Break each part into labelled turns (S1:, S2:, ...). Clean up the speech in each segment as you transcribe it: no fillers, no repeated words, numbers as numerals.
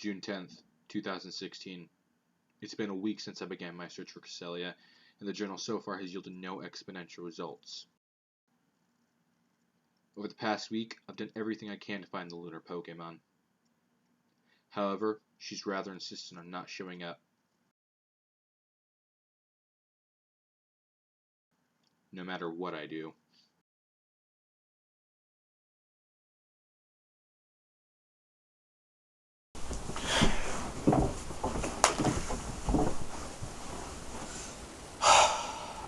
S1: June 10th, 2016. It's been a week since I began my search for Cresselia, and the journal so far has yielded no exponential results. Over the past week, I've done everything I can to find the Lunar Pokemon. However, she's rather insistent on not showing up. No matter what I do.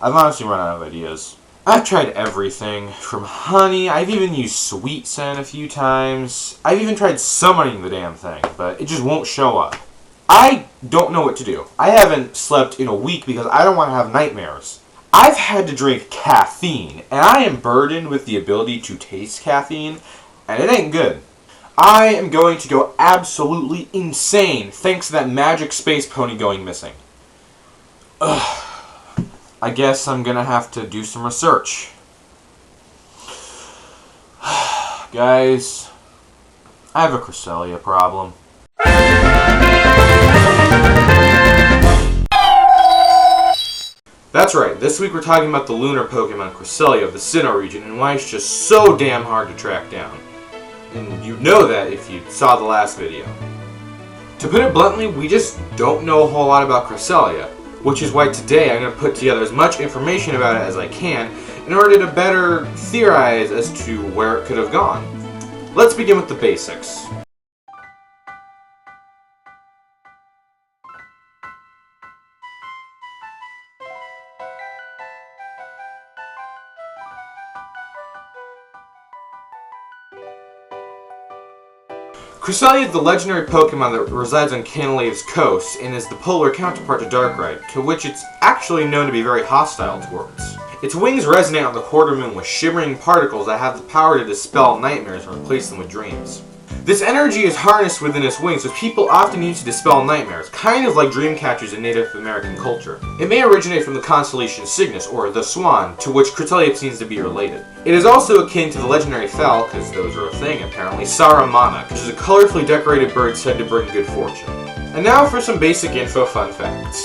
S2: I've honestly run out of ideas. I've tried everything, from honey, I've even used sweet scent a few times. I've even tried summoning the damn thing, but it just won't show up. I don't know what to do. I haven't slept in a week because I don't want to have nightmares. I've had to drink caffeine, and I am burdened with the ability to taste caffeine, and it ain't good. I am going to go absolutely insane thanks to that magic space pony going missing. Ugh. I guess I'm gonna have to do some research. Guys, I have a Cresselia problem. That's right, this week we're talking about the lunar Pokemon Cresselia of the Sinnoh region and why it's just so damn hard to track down. And you know that if you saw the last video. To put it bluntly, we just don't know a whole lot about Cresselia. Which is why today I'm going to put together as much information about it as I can in order to better theorize as to where it could have gone. Let's begin with the basics. Cresselia is the legendary Pokemon that resides on Canalea's coast and is the polar counterpart to Darkrai, to which it's actually known to be very hostile towards. Its wings resonate on the quarter moon with shimmering particles that have the power to dispel nightmares and replace them with dreams. This energy is harnessed within its wings, which people often use to dispel nightmares, kind of like dream catchers in Native American culture. It may originate from the constellation Cygnus, or the Swan, to which Cresselia seems to be related. It is also akin to the legendary fowl, because those are a thing apparently, Saramana, which is a colorfully decorated bird said to bring good fortune. And now for some basic info fun facts.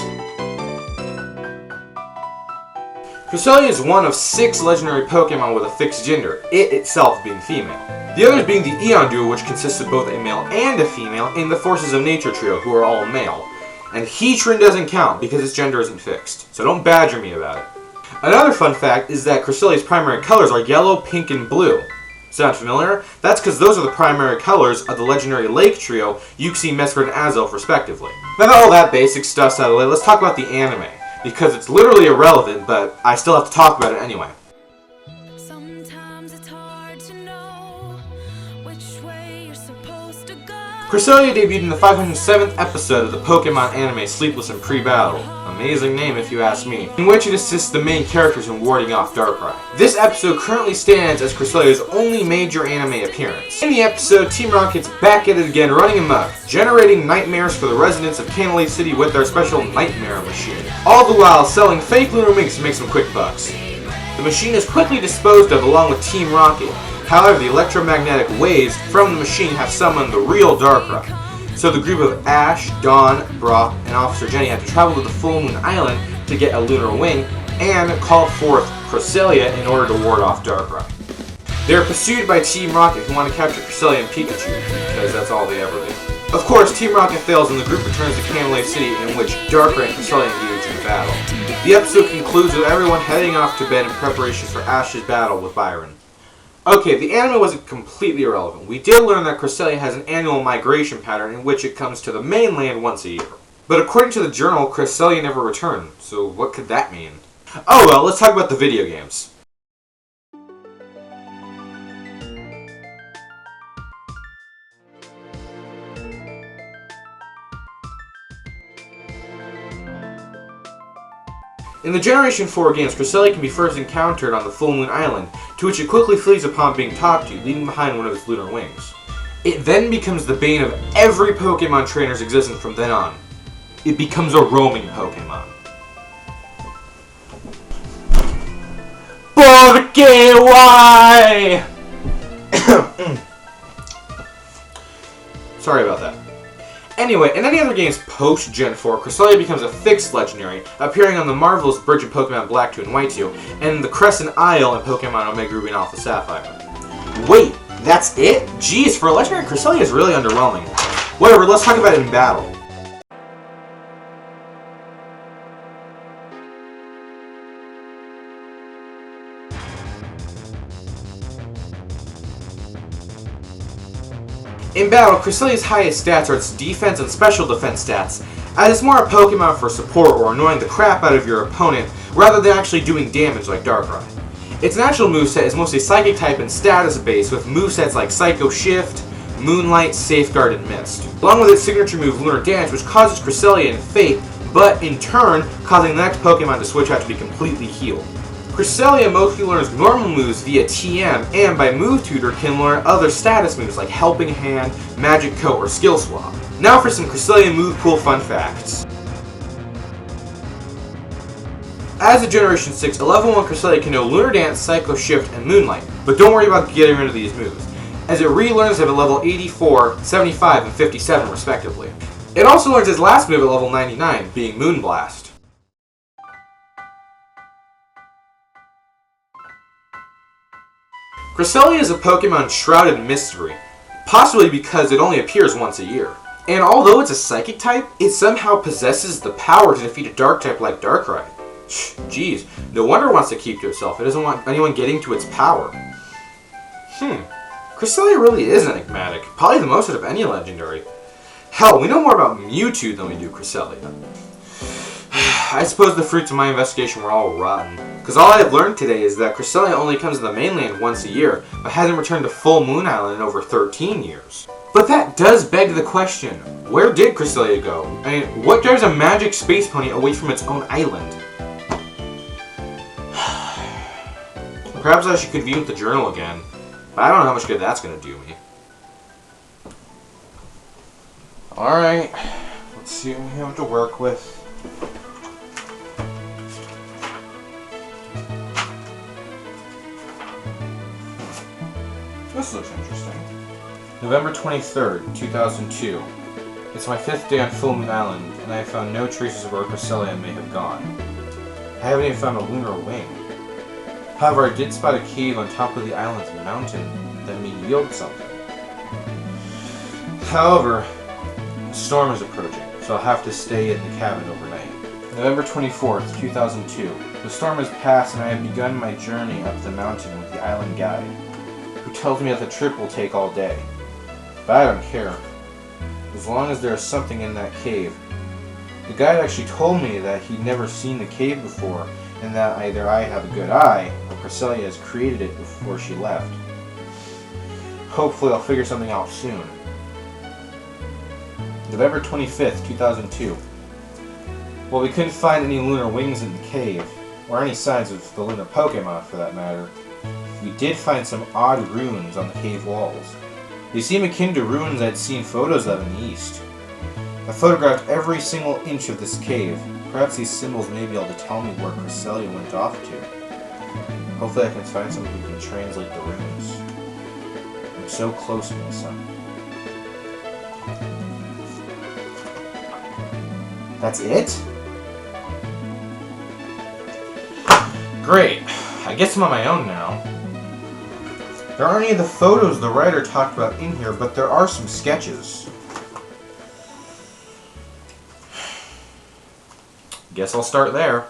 S2: Cresselia is one of 6 legendary Pokemon with a fixed gender, it itself being female. The others being the Eon duo, which consists of both a male and a female, and the Forces of Nature trio, who are all male. And Heatran doesn't count because its gender isn't fixed, so don't badger me about it. Another fun fact is that Cresselia's primary colors are yellow, pink, and blue. Sound familiar? That's because those are the primary colors of the legendary Lake trio, Uxie, Mesprit, and Azelf, respectively. Now that all that basic stuff's out of the way, let's talk about the anime. Because it's literally irrelevant, but I still have to talk about it anyway.
S3: Sometimes it's hard to know which way you're supposed to go.
S2: Cresselia debuted in the 507th episode of the Pokemon anime Sleepless and Pre-Battle. Amazing name if you ask me. In which it assists the main characters in warding off Darkrai. This episode currently stands as Cresselia's only major anime appearance. In the episode, Team Rocket's back at it again running amok, generating nightmares for the residents of Canalea City with their special nightmare machine. All the while selling fake Lunar Wings to make some quick bucks. The machine is quickly disposed of along with Team Rocket. However, the electromagnetic waves from the machine have summoned the real Darkrai. So the group of Ash, Dawn, Brock, and Officer Jenny have to travel to the Full Moon Island to get a Lunar Wing and call forth Cresselia in order to ward off Darkrai. They are pursued by Team Rocket, who want to capture Cresselia and Pikachu, because that's all they ever do. Of course, Team Rocket fails and the group returns to Canalea City, in which Darkrai and Cresselia engage in battle. The episode concludes with everyone heading off to bed in preparation for Ash's battle with Byron. Okay, the anime wasn't completely irrelevant. We did learn that Cresselia has an annual migration pattern in which it comes to the mainland once a year. But according to the journal, Cresselia never returned, so what could that mean? Oh well, let's talk about the video games. In the Generation 4 games, Cresselia can be first encountered on the Full Moon Island, to which it quickly flees upon being talked to, leaving behind one of its lunar wings. It then becomes the bane of every Pokemon trainer's existence from then on. It becomes a roaming Pokemon. Porque why? Sorry about that. Anyway, in any other games post-Gen 4, Cresselia becomes a fixed legendary, appearing on the marvelous Bridge of Pokemon Black 2 and White 2, and the Crescent Isle in Pokemon Omega Ruby and Alpha Sapphire. Wait, that's it? Jeez, for a legendary, Cresselia is really underwhelming. Whatever, let's talk about it in battle. In battle, Cresselia's highest stats are its defense and special defense stats, as it's more a Pokemon for support or annoying the crap out of your opponent rather than actually doing damage like Darkrai. Its natural moveset is mostly Psychic type and status based, with movesets like Psycho Shift, Moonlight, Safeguard, and Mist, along with its signature move Lunar Dance, which causes Cresselia and Fate, but in turn causing the next Pokemon to switch out to be completely healed. Cresselia mostly learns normal moves via TM, and by Move Tutor can learn other status moves like Helping Hand, Magic Coat, or Skill Swap. Now for some Cresselia move pool fun facts. As a Generation 6, a level 1 Cresselia can know Lunar Dance, Psycho Shift, and Moonlight, but don't worry about getting rid of these moves, as it relearns them at level 84, 75, and 57 respectively. It also learns its last move at level 99, being Moonblast. Cresselia is a Pokemon shrouded in mystery, possibly because it only appears once a year. And although it's a Psychic type, it somehow possesses the power to defeat a Dark type like Darkrai. Jeez, no wonder it wants to keep to itself. It doesn't want anyone getting to its power. Cresselia really is enigmatic, probably the most out of any legendary. Hell, we know more about Mewtwo than we do Cresselia. I suppose the fruits of my investigation were all rotten, because all I have learned today is that Cresselia only comes to the mainland once a year, but hasn't returned to Full Moon Island in over 13 years. But that does beg the question, where did Cresselia go? I mean, what drives a magic space pony away from its own island? Perhaps I should convene with the journal again, but I don't know how much good that's going to do me. Alright, let's see what we have to work with. This looks interesting. November 23rd, 2002. It's my 5th day on Full Moon Island, and I have found no traces of where Cresselia may have gone. I haven't even found a Lunar Wing. However, I did spot a cave on top of the island's mountain that may yield something. However, the storm is approaching, so I'll have to stay in the cabin overnight. November 24th, 2002. The storm has passed and I have begun my journey up the mountain with the island guide, who tells me that the trip will take all day. But I don't care, as long as there is something in that cave. The guide actually told me that he'd never seen the cave before, and that either I have a good eye, or Cresselia has created it before she left. Hopefully I'll figure something out soon. November 25th, 2002. Well, we couldn't find any Lunar Wings in the cave, or any signs of the Lunar Pokemon for that matter. We did find some odd runes on the cave walls. They seem akin to runes I'd seen photos of in the east. I photographed every single inch of this cave. Perhaps these symbols may be able to tell me where Cresselia went off to. Hopefully I can find someone who can translate the runes. I'm so close to my son. That's it? Great. I guess I'm on my own now. There aren't any of the photos the writer talked about in here, but there are some sketches. Guess I'll start there.